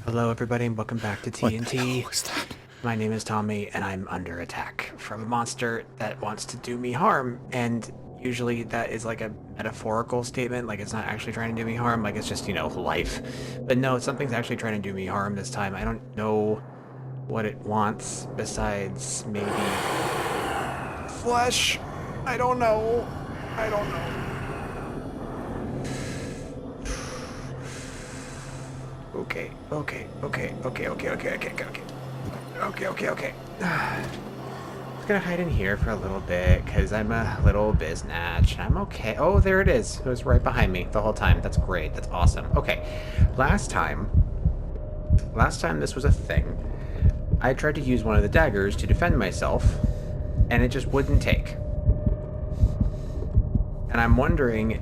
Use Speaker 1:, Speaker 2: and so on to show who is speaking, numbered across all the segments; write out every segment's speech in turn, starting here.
Speaker 1: Hello everybody and welcome back to
Speaker 2: What the
Speaker 1: TNT.
Speaker 2: hell was that?
Speaker 1: My name is Tommy and I'm under attack from a monster that wants to do me harm, and usually that is like a metaphorical statement, like it's not actually trying to do me harm, like it's just, life. But no, something's actually trying to do me harm this time. I don't know what it wants besides maybe flesh. I don't know. I don't know. Okay. Just gonna hide in here for a little bit, because I'm a little biznatch. I'm okay. Oh, there it is. It was right behind me the whole time. That's great. That's awesome. Okay. Last time this was a thing, I tried to use one of the daggers to defend myself, and it just wouldn't take. And I'm wondering,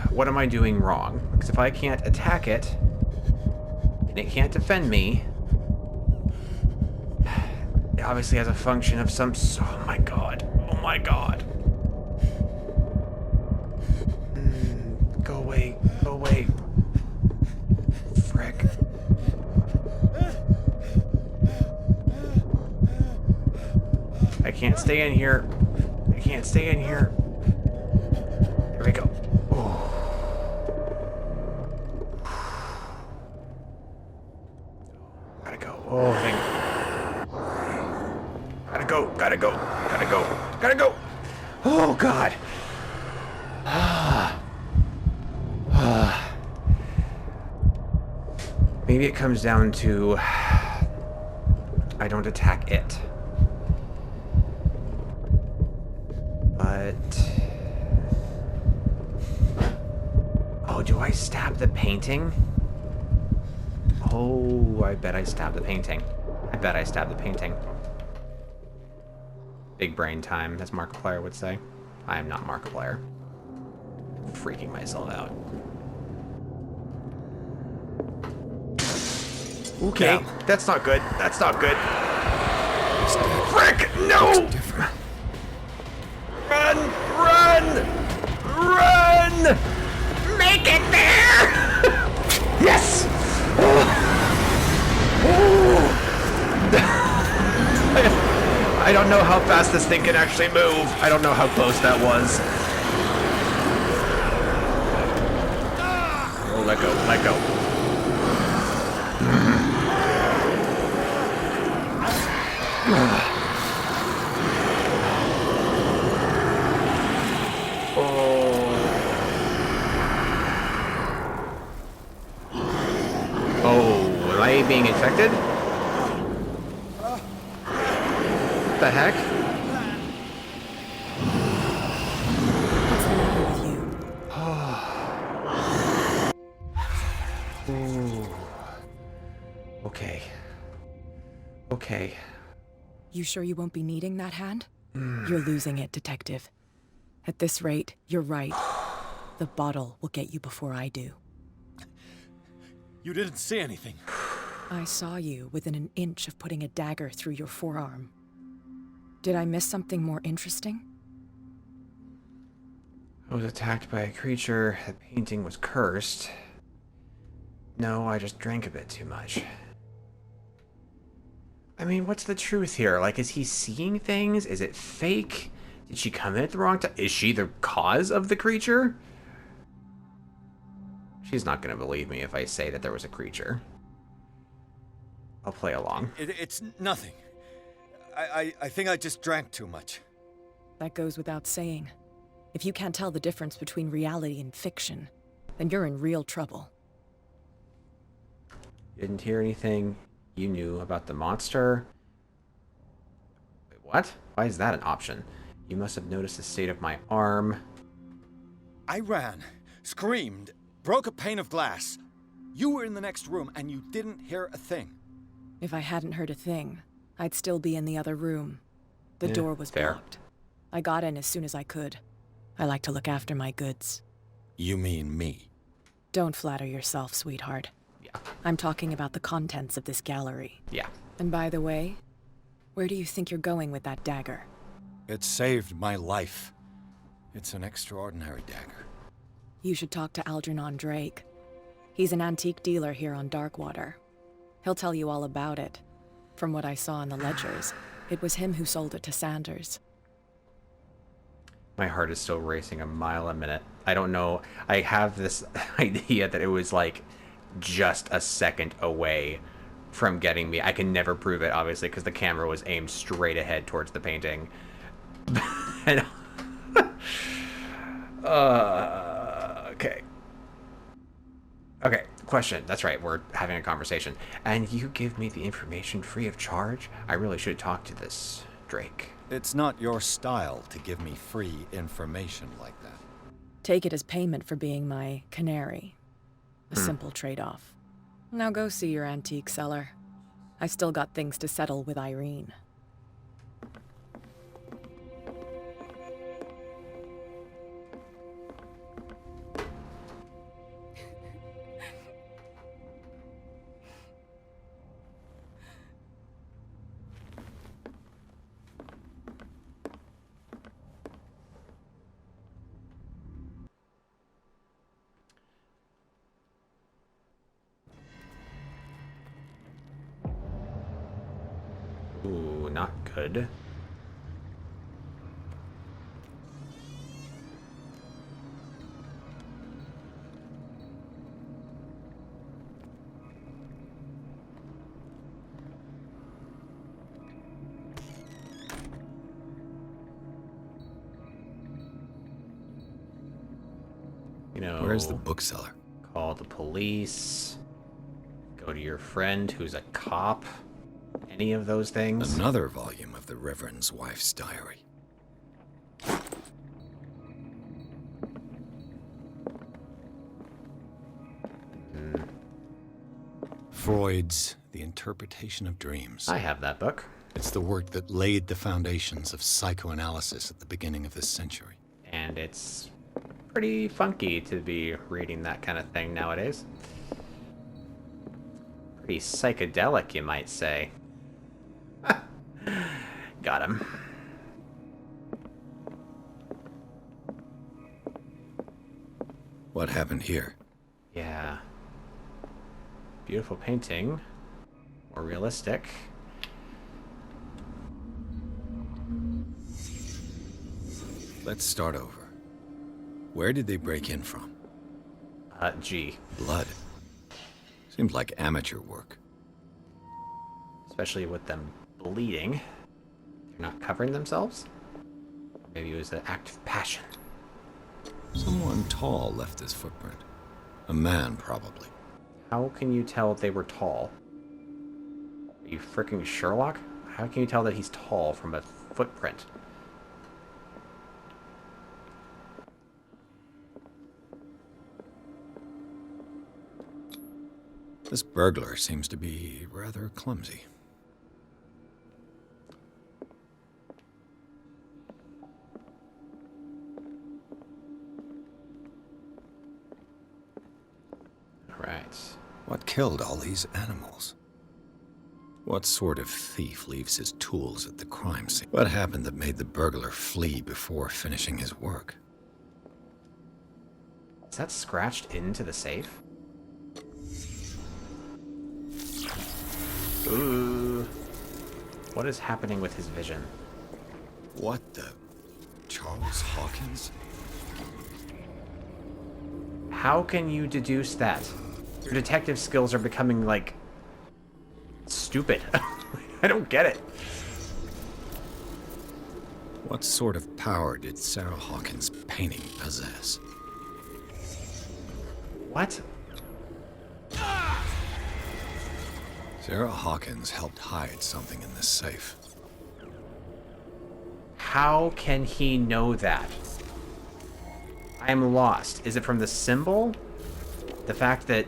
Speaker 1: what am I doing wrong? Because if I can't attack it, and it can't defend me, it obviously has a function of some... Oh my god. Oh my god. Go away. Go away. Frick. I can't stay in here. I can't stay in here. Here we go. Oh. Gotta go. Oh, thank you. Gotta go. Oh, God. Maybe it comes down to I don't attack it. But... Oh, do I stab the painting? Oh, I bet I stab the painting. Big brain time, as Markiplier would say. I am not Markiplier. I'm freaking myself out. Okay, yeah. That's not good. That's not good. Frick! No! Run! Make it there! Yes! I don't know how fast this thing can actually move. I don't know how close that was. Oh, let go. Oh, am I being infected? What the heck?
Speaker 3: What's the matter with you?
Speaker 1: Ooh. Okay.
Speaker 3: You sure you won't be needing that hand? You're losing it, Detective. At this rate, you're right. The bottle will get you before I do.
Speaker 2: You didn't see anything.
Speaker 3: I saw you within an inch of putting a dagger through your forearm. Did I miss something more interesting?
Speaker 1: I was attacked by a creature. The painting was cursed. No, I just drank a bit too much. I mean, what's the truth here? Like, is he seeing things? Is it fake? Did she come in at the wrong time? Is she the cause of the creature? She's not going to believe me if I say that there was a creature. I'll play along.
Speaker 2: It's nothing. I think I just drank too much.
Speaker 3: That goes without saying. If you can't tell the difference between reality and fiction, then you're in real trouble.
Speaker 1: You didn't hear anything you knew about the monster? Wait, what? Why is that an option? You must have noticed the state of my arm.
Speaker 2: I ran, screamed, broke a pane of glass. You were in the next room and you didn't hear a thing.
Speaker 3: If I hadn't heard a thing, I'd still be in the other room. The door was
Speaker 1: fair.
Speaker 3: blocked. I got in as soon as I could. I like to look after my goods.
Speaker 2: You mean me?
Speaker 3: Don't flatter yourself, sweetheart.
Speaker 1: Yeah.
Speaker 3: I'm talking about the contents of this gallery.
Speaker 1: Yeah.
Speaker 3: And by the way, where do you think you're going with that dagger?
Speaker 2: It saved my life. It's an extraordinary dagger.
Speaker 3: You should talk to Algernon Drake. He's an antique dealer here on Darkwater. He'll tell you all about it. From what I saw in the ledgers, it was him who sold it to Sanders.
Speaker 1: My heart is still racing a mile a minute. I don't know. I have this idea that it was like just a second away from getting me. I can never prove it, obviously, because the camera was aimed straight ahead towards the painting. And okay. Okay, question. That's right, we're having a conversation. And you give me the information free of charge? I really should talk to this Drake.
Speaker 2: It's not your style to give me free information like that.
Speaker 3: Take it as payment for being my canary. A simple trade-off. Now go see your antique seller. I still got things to settle with Irene.
Speaker 1: Ooh, not good. You know,
Speaker 2: Where's the bookseller?
Speaker 1: call the police. Go to your friend who's a cop. Any of those things.
Speaker 2: Another volume of the Reverend's wife's diary. Freud's The Interpretation of Dreams.
Speaker 1: I have that book.
Speaker 2: It's the work that laid the foundations of psychoanalysis at the beginning of this century.
Speaker 1: And it's pretty funky to be reading that kind of thing nowadays. Pretty psychedelic, you might say. Got him.
Speaker 2: What happened here?
Speaker 1: Yeah. Beautiful painting. More realistic.
Speaker 2: Let's start over. Where did they break in from?
Speaker 1: G.
Speaker 2: Blood. Seems like amateur work.
Speaker 1: Especially with them bleeding. They're not covering themselves? Maybe it was an act of passion.
Speaker 2: Someone tall left this footprint. A man, probably.
Speaker 1: How can you tell they were tall? Are you freaking Sherlock? How can you tell that he's tall from a footprint?
Speaker 2: This burglar seems to be rather clumsy.
Speaker 1: Right.
Speaker 2: What killed all these animals? What sort of thief leaves his tools at the crime scene? What happened that made the burglar flee before finishing his work?
Speaker 1: Is that scratched into the safe? Ooh. What is happening with his vision?
Speaker 2: What the? Charles Hawkins?
Speaker 1: How can you deduce that? Your detective skills are becoming, like, stupid. I don't get it.
Speaker 2: What sort of power did Sarah Hawkins' painting possess?
Speaker 1: What?
Speaker 2: Sarah Hawkins helped hide something in this safe.
Speaker 1: How can he know that? I am lost. Is it from the symbol? The fact that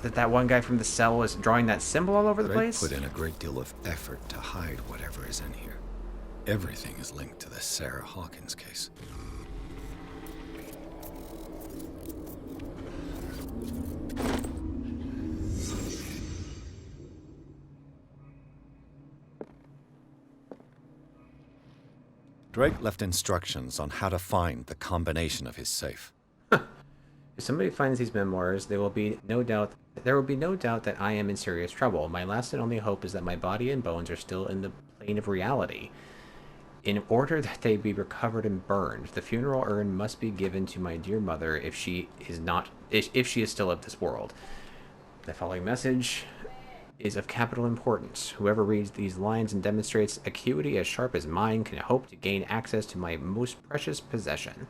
Speaker 1: that one guy from the cell was drawing that symbol all over the
Speaker 2: They
Speaker 1: place?
Speaker 2: put in a great deal of effort to hide whatever is in here. Everything is linked to the Sarah Hawkins case. Drake left instructions on how to find the combination of his safe.
Speaker 1: If somebody finds these memoirs, there will be no doubt that I am in serious trouble. My last and only hope is that my body and bones are still in the plane of reality. In order that they be recovered and burned, the funeral urn must be given to my dear mother if she is not if she is still of this world. The following message is of capital importance. Whoever reads these lines and demonstrates acuity as sharp as mine can hope to gain access to my most precious possession.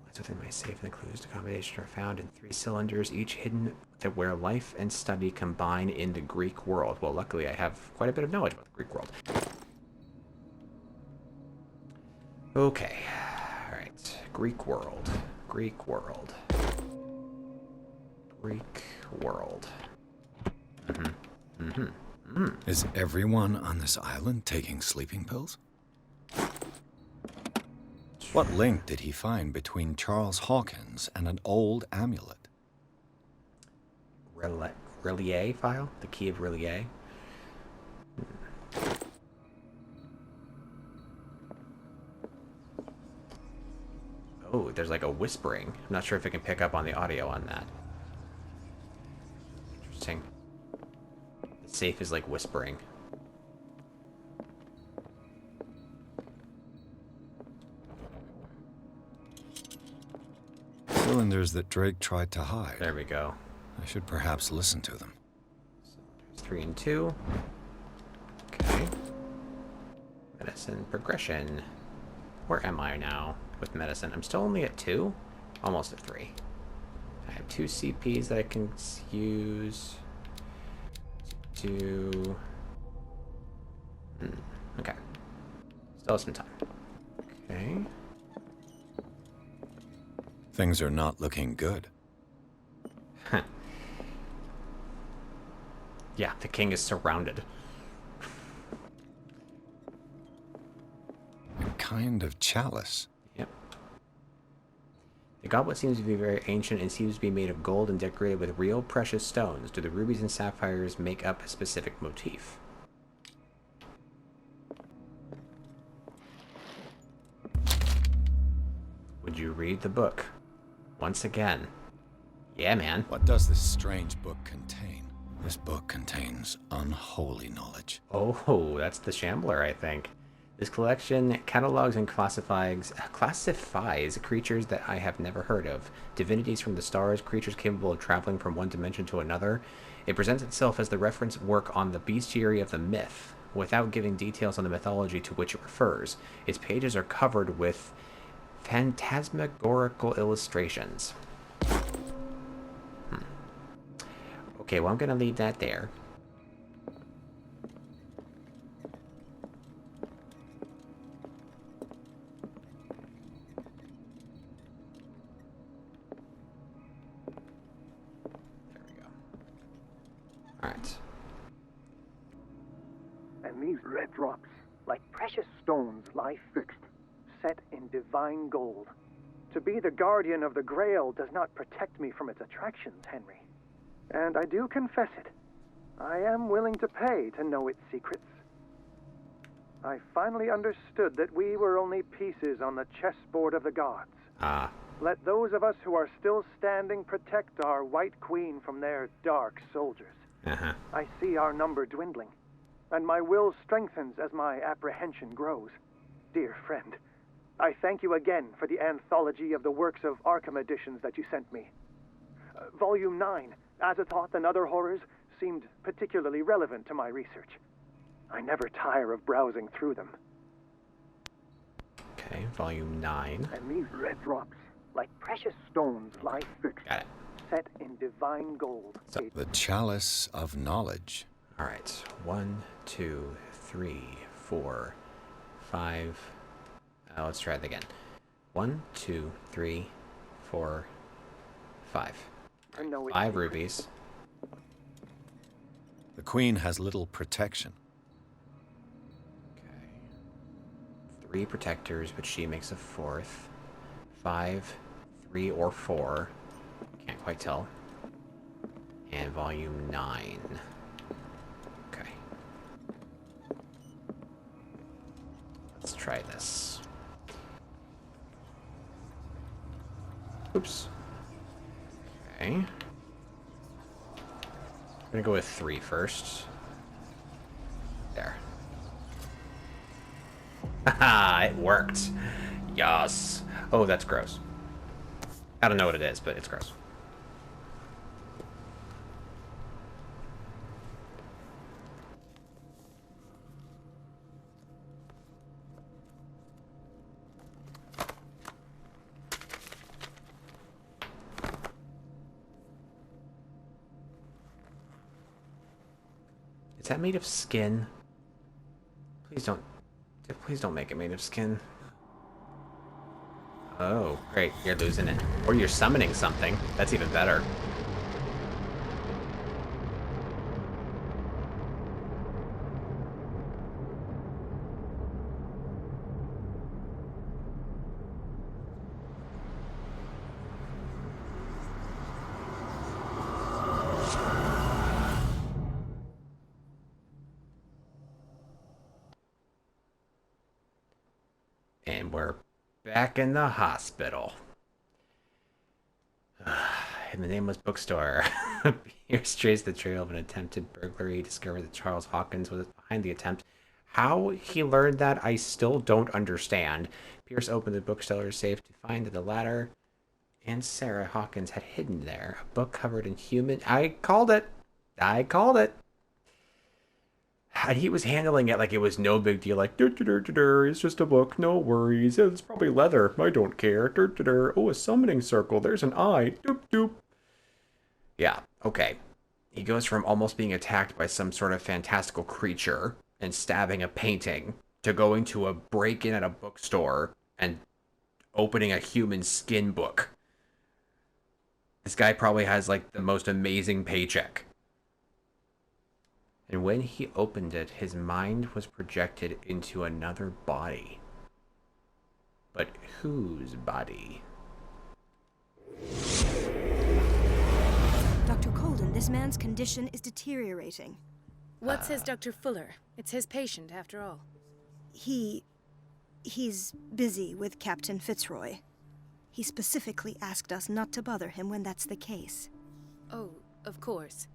Speaker 1: What's within my safe and the clues to combination are found in 3 cylinders, each hidden where life and study combine in the Greek world. Well, luckily I have quite a bit of knowledge about the Greek world. Okay. Alright. Greek world. Greek world. Greek world.
Speaker 2: Is everyone on this island taking sleeping pills? What link did he find between Charles Hawkins and an old amulet?
Speaker 1: Relie file? The key of Relie? Oh, there's like a whispering. I'm not sure if I can pick up on the audio on that. Interesting. The safe is like whispering.
Speaker 2: Cylinders that Drake tried to hide.
Speaker 1: There we go.
Speaker 2: I should perhaps listen to them.
Speaker 1: There's 3 and 2. Okay. Medicine progression. Where am I now with medicine? I'm still only at 2? Almost at 3. I have 2 CPs that I can use to do... Okay. Still have some time. Okay.
Speaker 2: Things are not looking good.
Speaker 1: Yeah, the king is surrounded.
Speaker 2: A kind of chalice.
Speaker 1: Yep. The goblet seems to be very ancient and seems to be made of gold and decorated with real precious stones. Do the rubies and sapphires make up a specific motif? Would you read the book? Once again. Yeah, man.
Speaker 2: What does this strange book contain? This book contains unholy knowledge.
Speaker 1: Oh, that's the Shambler, I think. This collection catalogs and classifies creatures that I have never heard of. Divinities from the stars, creatures capable of traveling from one dimension to another. It presents itself as the reference work on the bestiary of the myth, without giving details on the mythology to which it refers. Its pages are covered with phantasmagorical illustrations. Okay, well, I'm going to leave that there. There we go. Alright.
Speaker 4: And these red drops, like precious stones, lie fixed, set in divine gold. To be the guardian of the Grail does not protect me from its attractions, Henry. And I do confess it. I am willing to pay to know its secrets. I finally understood that we were only pieces on the chessboard of the gods.
Speaker 1: Ah.
Speaker 4: Let those of us who are still standing protect our White Queen from their dark soldiers.
Speaker 1: Uh-huh.
Speaker 4: I see our number dwindling, and my will strengthens as my apprehension grows. Dear friend, I thank you again for the anthology of the works of Arkham editions that you sent me. Volume 9, Azathoth and Other Horrors, seemed particularly relevant to my research. I never tire of browsing through them.
Speaker 1: Okay, volume 9.
Speaker 4: And these red drops, like precious stones, lie fixed,
Speaker 1: Got it.
Speaker 4: set in divine gold.
Speaker 1: So,
Speaker 2: The chalice of knowledge.
Speaker 1: alright. 1, 2, 3, 4, 5. Let's try it again. 1, 2, 3, 4, 5.
Speaker 4: To know its
Speaker 1: 5
Speaker 4: secrets.
Speaker 1: rubies.
Speaker 2: The queen has little protection.
Speaker 1: Okay. 3 protectors, but she makes a 4th. 5, 3, or 4. Can't quite tell. And volume 9. Okay. Let's try this. Oops. Okay. I'm gonna go with 3 first. There. Haha, it worked. Yes. Oh, that's gross. I don't know what it is, but it's gross. Is that made of skin? Please don't make it made of skin. Oh, great. You're losing it. Or you're summoning something. That's even better. And we're back in the hospital. And the nameless bookstore. Pierce traced the trail of an attempted burglary. He discovered that Charles Hawkins was behind the attempt. How he learned that, I still don't understand. Pierce opened the bookseller's safe to find that the latter and Sarah Hawkins had hidden there. A book covered in human... I called it. And he was handling it like it was no big deal. Like, it's just a book, no worries. It's probably leather. I don't care. Oh, a summoning circle. There's an eye. Doop, doop. Yeah, okay. He goes from almost being attacked by some sort of fantastical creature and stabbing a painting to going to a break-in at a bookstore and opening a human skin book. This guy probably has, like, the most amazing paycheck. And when he opened it, his mind was projected into another body. But whose body?
Speaker 5: Dr. Colden, this man's condition is deteriorating.
Speaker 6: What says Dr. Fuller? It's his patient, after all.
Speaker 5: He's busy with Captain Fitzroy. He specifically asked us not to bother him when that's the case.
Speaker 6: Oh, of course.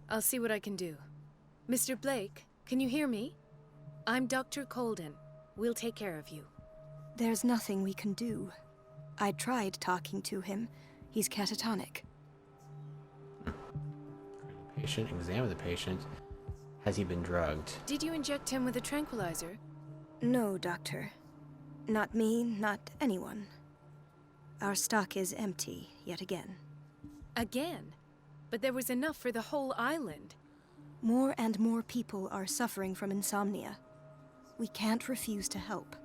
Speaker 6: I'll see what I can do. Mr. Blake, can you hear me? I'm Dr. Colden. We'll take care of you.
Speaker 5: There's nothing we can do. I tried talking to him. He's catatonic.
Speaker 1: Patient, examine the patient. Has he been drugged?
Speaker 6: Did you inject him with a tranquilizer?
Speaker 5: No, Doctor. Not me, not anyone. Our stock is empty, yet again.
Speaker 6: Again? But there was enough for the whole island.
Speaker 5: More and more people are suffering from insomnia. We can't refuse to help.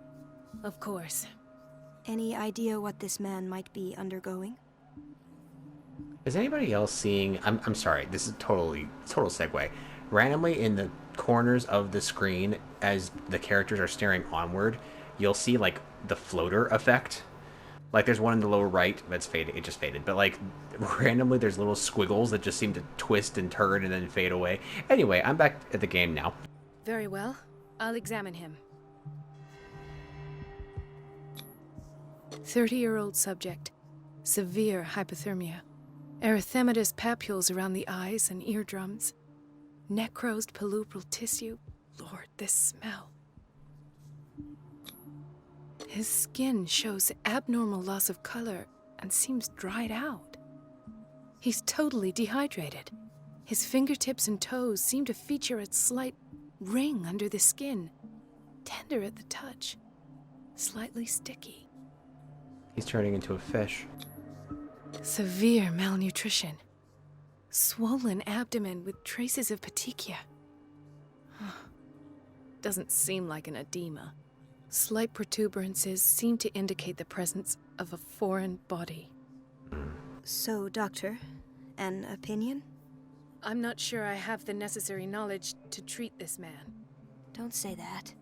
Speaker 6: Of course.
Speaker 5: Any idea what this man might be undergoing?
Speaker 1: Is anybody else seeing... I'm sorry, this is total segue. Randomly in the corners of the screen, as the characters are staring onward, you'll see, like, the floater effect. Like, there's one in the lower right that's faded. It just faded. But, like, randomly there's little squiggles that just seem to twist and turn and then fade away. Anyway, I'm back at the game now.
Speaker 6: Very well. I'll examine him. 30-year-old subject. Severe hypothermia. Erythematous papules around the eyes and eardrums. Necrosed palpebral tissue. Lord, this smell. His skin shows abnormal loss of color and seems dried out. He's totally dehydrated. His fingertips and toes seem to feature a slight ring under the skin. Tender at the touch. Slightly sticky.
Speaker 1: He's turning into a fish.
Speaker 6: Severe malnutrition. Swollen abdomen with traces of petechia. Doesn't seem like an edema. Slight protuberances seem to indicate the presence of a foreign body.
Speaker 5: So, Doctor, an opinion?
Speaker 6: I'm not sure I have the necessary knowledge to treat this man.
Speaker 5: Don't say that.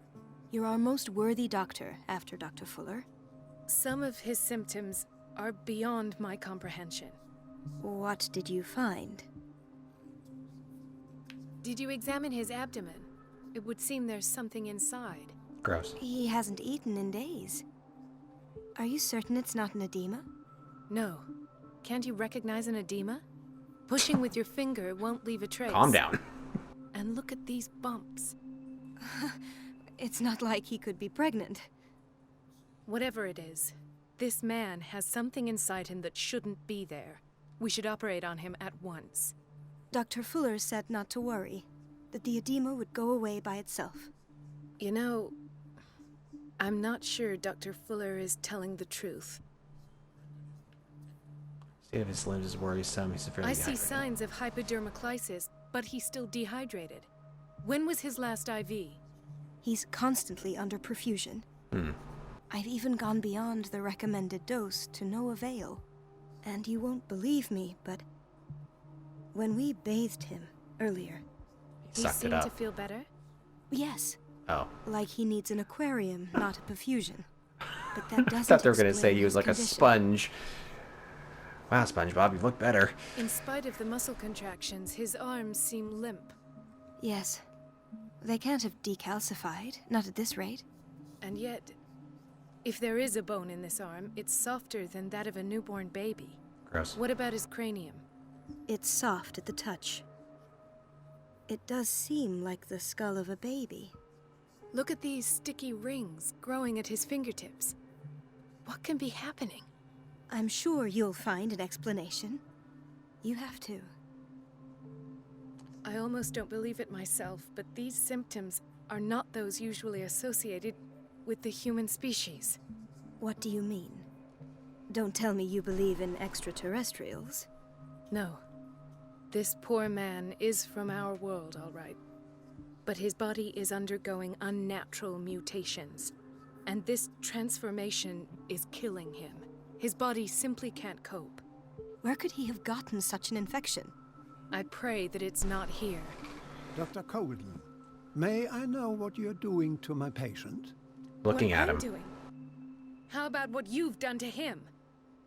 Speaker 5: You're our most worthy doctor after Dr. Fuller.
Speaker 6: Some of his symptoms are beyond my comprehension.
Speaker 5: What did you find?
Speaker 6: Did you examine his abdomen? It would seem there's something inside.
Speaker 1: Gross.
Speaker 5: He hasn't eaten in days. Are you certain it's not an edema?
Speaker 6: No. Can't you recognize an edema? Pushing with your finger won't leave a trace.
Speaker 1: Calm down.
Speaker 6: And look at these bumps.
Speaker 5: It's not like he could be pregnant.
Speaker 6: Whatever it is, this man has something inside him that shouldn't be there. We should operate on him at once.
Speaker 5: Dr. Fuller said not to worry, that the edema would go away by itself.
Speaker 6: You know, I'm not sure Dr. Fuller is telling the truth.
Speaker 1: State of his limbs is worrisome. He's severely
Speaker 6: I see
Speaker 1: dehydrated.
Speaker 6: signs of hypodermoclysis, but he's still dehydrated. When was his last IV?
Speaker 5: He's constantly under perfusion. I've even gone beyond the recommended dose to no avail. And you won't believe me, but when we bathed him earlier,
Speaker 1: He
Speaker 6: He
Speaker 1: sucked it
Speaker 6: seemed
Speaker 1: up.
Speaker 6: to feel better?
Speaker 5: yes,
Speaker 1: Oh.
Speaker 5: like he needs an aquarium, not a perfusion. But that doesn't
Speaker 1: I thought they were going to say
Speaker 5: explain
Speaker 1: he was
Speaker 5: his
Speaker 1: like
Speaker 5: condition.
Speaker 1: a sponge. Wow, SpongeBob, you look better.
Speaker 6: In spite of the muscle contractions, his arms seem limp.
Speaker 5: Yes. They can't have decalcified, not at this rate.
Speaker 6: And yet, if there is a bone in this arm, it's softer than that of a newborn baby.
Speaker 1: Gross.
Speaker 6: What about his cranium?
Speaker 5: It's soft at the touch. It does seem like the skull of a baby.
Speaker 6: Look at these sticky rings growing at his fingertips. What can be happening?
Speaker 5: I'm sure you'll find an explanation. You have to.
Speaker 6: I almost don't believe it myself, but these symptoms are not those usually associated with the human species.
Speaker 5: What do you mean? Don't tell me you believe in extraterrestrials.
Speaker 6: No. This poor man is from our world, all right. But his body is undergoing unnatural mutations. And this transformation is killing him. His body simply can't cope.
Speaker 5: Where could he have gotten such an infection?
Speaker 6: I pray that it's not here.
Speaker 7: Dr. Colden, may I know what you're doing to my patient?
Speaker 1: Looking
Speaker 6: what
Speaker 1: at
Speaker 6: I'm
Speaker 1: him.
Speaker 6: doing. How about what you've done to him?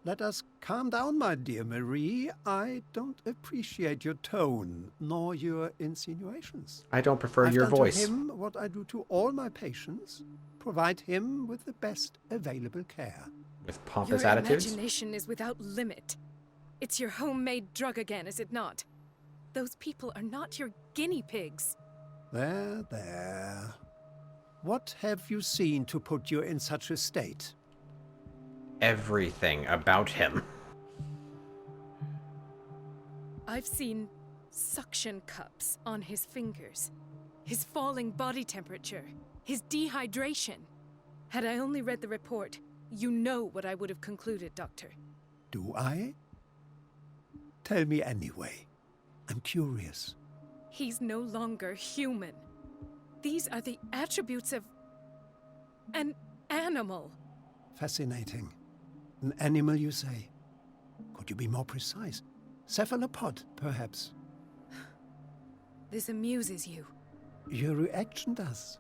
Speaker 7: Let us calm down, my dear Marie. I don't appreciate your tone, nor your insinuations.
Speaker 1: I don't prefer
Speaker 7: I've
Speaker 1: your
Speaker 7: done to
Speaker 1: voice.
Speaker 7: him what I do to all my patients. Provide him with the best available care.
Speaker 1: With pompous
Speaker 6: Your
Speaker 1: attitudes?
Speaker 6: imagination is without limit. It's your homemade drug again, is it not? Those people are not your guinea pigs.
Speaker 7: There, there. What have you seen to put you in such a state?
Speaker 1: Everything about him.
Speaker 6: I've seen suction cups on his fingers, his falling body temperature, his dehydration. Had I only read the report, you know what I would have concluded, Doctor.
Speaker 7: Do I? Tell me anyway. I'm curious.
Speaker 6: He's no longer human. These are the attributes of an animal.
Speaker 7: Fascinating. An animal, you say? Could you be more precise? Cephalopod, perhaps?
Speaker 6: This amuses you.
Speaker 7: Your reaction does.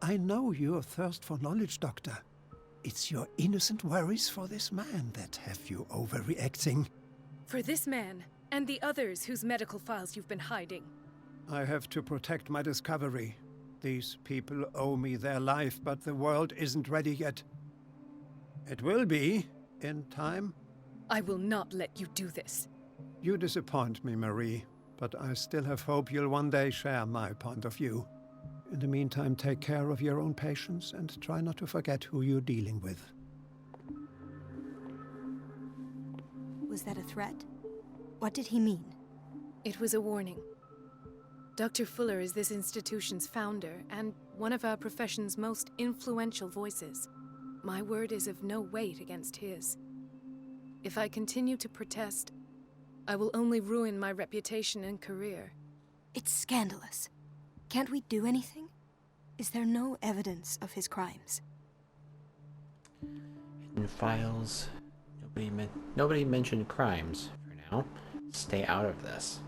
Speaker 7: I know your thirst for knowledge, Doctor. It's your innocent worries for this man that have you overreacting.
Speaker 6: For this man, and the others whose medical files you've been hiding.
Speaker 7: I have to protect my discovery. These people owe me their life, but the world isn't ready yet. It will be, in time.
Speaker 6: I will not let you do this.
Speaker 7: You disappoint me, Marie, but I still have hope you'll one day share my point of view. In the meantime, take care of your own patients and try not to forget who you're dealing with.
Speaker 5: Was that a threat? What did he mean?
Speaker 6: It was a warning. Dr. Fuller is this institution's founder and one of our profession's most influential voices. My word is of no weight against his. If I continue to protest, I will only ruin my reputation and career.
Speaker 5: It's scandalous. Can't we do anything? Is there no evidence of his crimes?
Speaker 1: Hidden files. Nobody mentioned crimes for now. Stay out of this.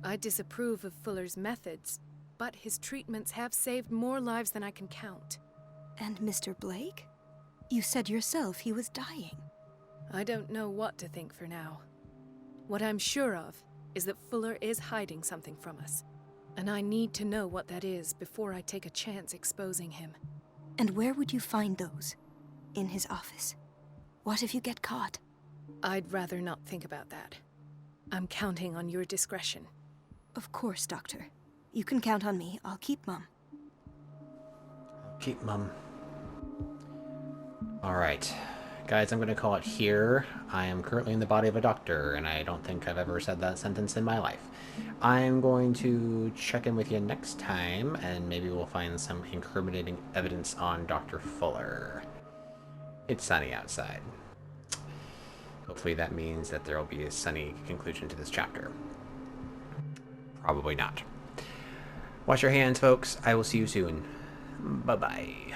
Speaker 6: I disapprove of Fuller's methods, but his treatments have saved more lives than I can count.
Speaker 5: And Mr. Blake? You said yourself he was dying.
Speaker 6: I don't know what to think for now. What I'm sure of is that Fuller is hiding something from us. And I need to know what that is before I take a chance exposing him.
Speaker 5: And where would you find those? In his office? What if you get caught?
Speaker 6: I'd rather not think about that. I'm counting on your discretion.
Speaker 5: Of course, Doctor. You can count on me. I'll keep Mum.
Speaker 1: Keep Mum. Alright. Guys, I'm going to call it here. I am currently in the body of a doctor, and I don't think I've ever said that sentence in my life. I'm going to check in with you next time, and maybe we'll find some incriminating evidence on Dr. Fuller. It's sunny outside. Hopefully that means that there will be a sunny conclusion to this chapter. Probably not. Wash your hands, folks. I will see you soon. Bye-bye.